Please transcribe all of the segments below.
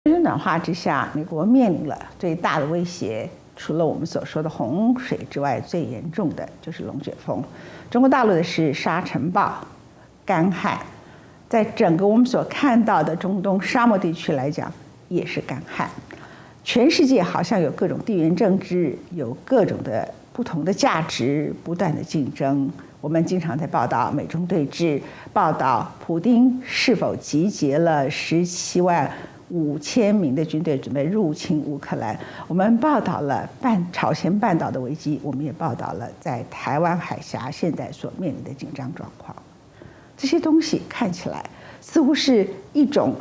全球暖化之下，美国面临了最大的威胁，除了我们所说的洪水之外，最严重的就是龙卷风。中国大陆的是沙尘暴、干旱，在整个我们所看到的中东沙漠地区来讲，也是干旱。全世界好像有各种地缘政治，有各种的不同的价值，不断的竞争。我们经常在报道美中对峙，报道普丁是否集结了175000名的军队准备入侵乌克兰。我们报道了朝鲜半岛的危机，我们也报道了在台湾海峡现在所面临的紧张状况。这些东西看起来似乎是一种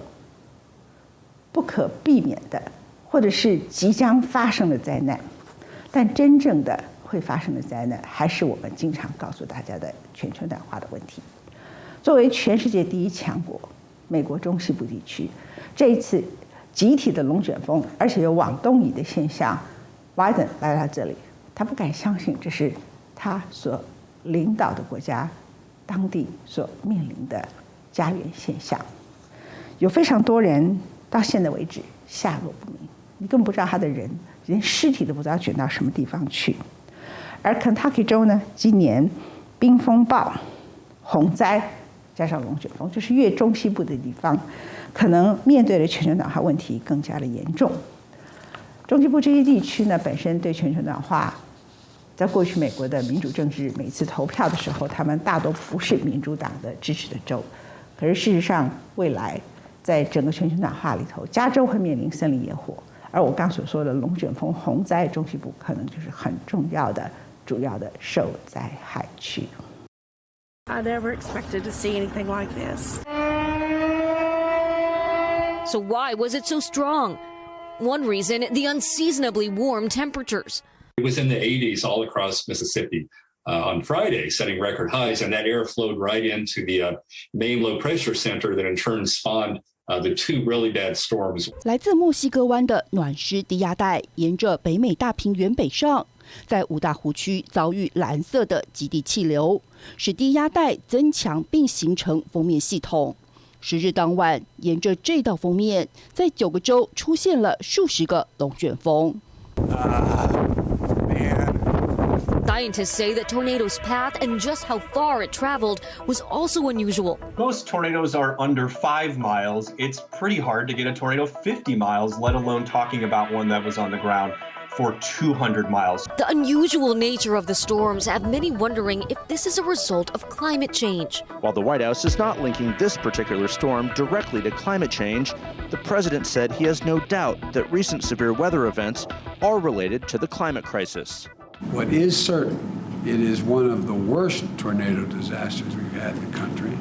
不可避免的，或者是即将发生的灾难，但真正的会发生的灾难，还是我们经常告诉大家的全球暖化的问题。作为全世界第一强国，美国中西部地区这一次集体的龙卷风，而且有往东移的现象，拜登来到这里，他不敢相信这是他所领导的国家当地所面临的家园现象。有非常多人到现在为止下落不明，你根本不知道他的人连尸体都不知道卷到什么地方去。而 Kentucky 州呢，今年冰风暴、洪灾加上龙卷风，就是越中西部的地方，可能面对的全球暖化问题更加的严重。中西部这些地区呢，本身对全球暖化，在过去美国的民主政治每次投票的时候，他们大多不是民主党的支持的州。可是事实上，未来在整个全球暖化里头，加州会面临森林野火，而我刚所说的龙卷风、洪灾，中西部可能就是很重要的、主要的受灾害区。I never expected to see anything like this. So why was it so strong? One reason, the unseasonably warm temperatures. It was in the 80s all across Mississippi on Friday, setting record highs, and that air flowed right into the main low pressure center that in turn spawned the two really bad storms. 来自墨西哥湾的暖湿低压带沿着北美大平原北上，在五大湖区遭遇蓝色的极地气流，使低压带增强并形成锋面系统。10日当晚，沿着这道锋面，在9个州出现了数十个龙卷风。Scientists say that tornado's path and just how far it traveled was also unusual. Most tornadoes are under 5 miles. It's pretty hard to get a tornado 50 miles, let alone talking about one that was on the ground for 200 miles. The unusual nature of the storms have many wondering if this is a result of climate change. While the White House is not linking this particular storm directly to climate change, the president said he has no doubt that recent severe weather events are related to the climate crisis. What is certain, it is one of the worst tornado disasters we've had in the country.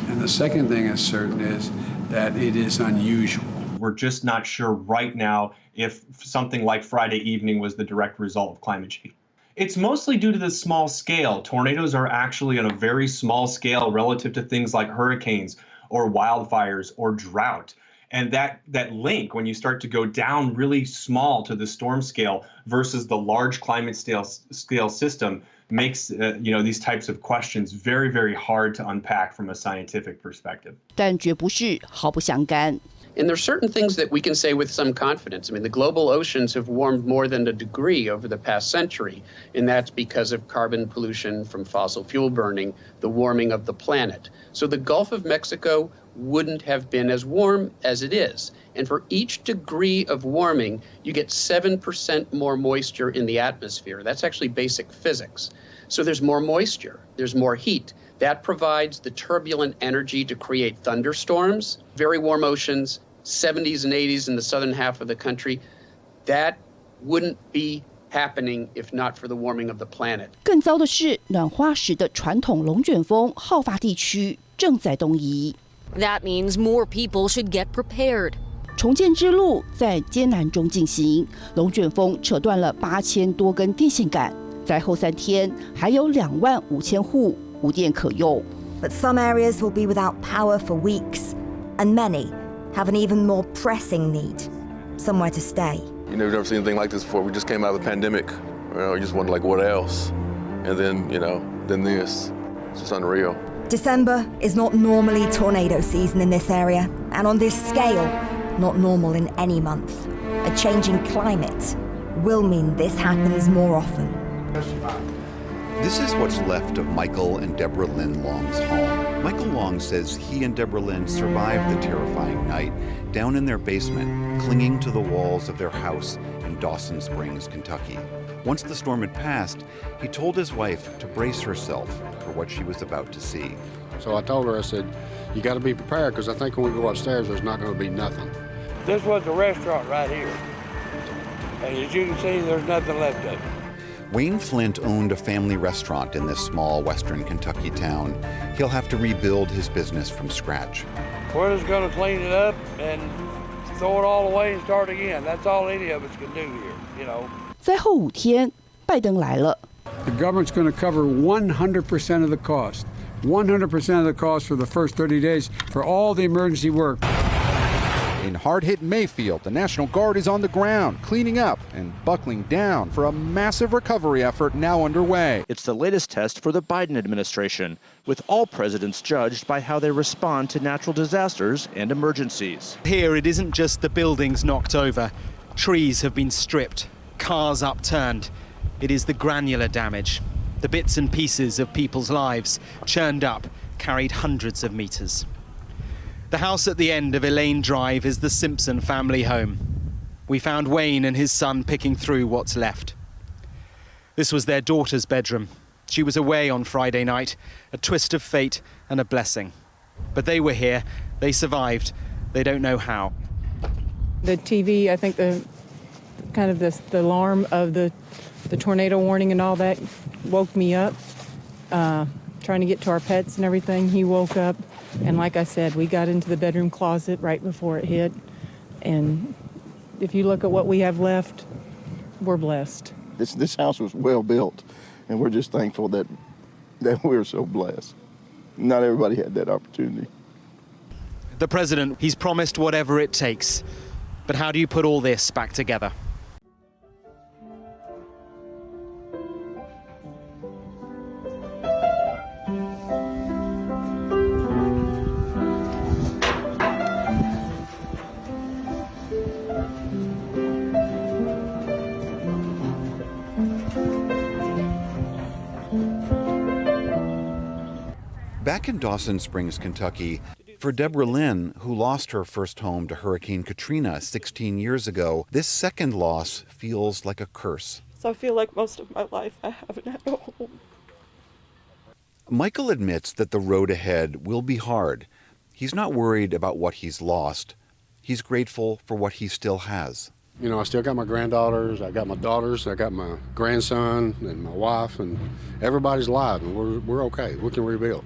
And the second thing that's certain is that it is unusual. We're just not sure right now if something like Friday evening was the direct result of climate change. It's mostly due to the small scale. Tornadoes are actually on a very small scale relative to things like hurricanes or wildfires or drought. And that link, when you start to go down really small to the storm scale versus the large climate scale system, makes these types of questions very, very hard to unpack from a scientific perspective. 但绝不是毫不相干。And there are certain things that we can say with some confidence. I mean, the global oceans have warmed more than a degree over the past century, and that's because of carbon pollution from fossil fuel burning, the warming of the planet. So the Gulf of Mexico wouldn't have been as warm as it is. And for each degree of warming, you get 7% more moisture in the atmosphere. That's actually basic physics. So there's more moisture, there's more heat. That provides the turbulent energy to create thunderstorms, very warm oceans, 70s and 80s in the southern half of the country. That wouldn't be happening if not for the warming of the planet. 更糟的是，暖化时的传统龙卷风好发地区正在东移。That means more people should get prepared. 重建之路在艰难中进行，龙卷风扯断了8000多根电线杆，在后3天还有25000户无电可用。But some areas will be without power for weeks, and many have an even more pressing need, somewhere to stay. We've never seen anything like this before. We just came out of the pandemic. You just wonder, like, what else? And then, then this. It's just unreal. December is not normally tornado season in this area, and on this scale, not normal in any month. A changing climate will mean this happens more often. This is what's left of Michael and Deborah Lynn Long's home. Michael Long says he and Deborah Lynn survived the terrifying night down in their basement, clinging to the walls of their house in Dawson Springs, Kentucky. Once the storm had passed, he told his wife to brace herself for what she was about to see. So I told her, I said, you got to be prepared, because I think when we go upstairs, there's not going to be nothing. This was the restaurant right here. And as you can see, there's nothing left of it. Wayne Flint owned a family restaurant in this small western Kentucky town. He'll have to rebuild his business from scratch. We're just going to clean it up and throw it all away and start again. That's all any of us can do here, you know. 在后5天，拜登来了。 The government's going to cover 100% of the cost. 100% of the cost for the first 30 days for all the emergency work. In hard-hit Mayfield, the National Guard is on the ground, cleaning up and buckling down for a massive recovery effort now underway. It's the latest test for the Biden administration, with all presidents judged by how they respond to natural disasters and emergencies. Here, it isn't just the buildings knocked over. Trees have been stripped, cars upturned. It is the granular damage, the bits and pieces of people's lives, churned up, carried hundreds of meters. The house at the end of Elaine Drive is the Simpson family home. We found Wayne and his son picking through what's left. This was their daughter's bedroom. She was away on Friday night, a twist of fate and a blessing. But they were here, they survived, they don't know how. The TV, I think the alarm of the tornado warning and all that woke me up. Trying to get to our pets and everything, he woke up. And like I said, we got into the bedroom closet right before it hit. And if you look at what we have left, we're blessed. This house was well built, and we're just thankful that we're so blessed. Not everybody had that opportunity. The president, he's promised whatever it takes. But how do you put all this back together? Back in Dawson Springs, Kentucky, for Deborah Lynn, who lost her first home to Hurricane Katrina 16 years ago, this second loss feels like a curse. So I feel like most of my life I haven't had a home. Michael admits that the road ahead will be hard. He's not worried about what he's lost. He's grateful for what he still has. You know, I still got my granddaughters, I got my daughters, I got my grandson and my wife, and everybody's alive, and we're okay. We can rebuild.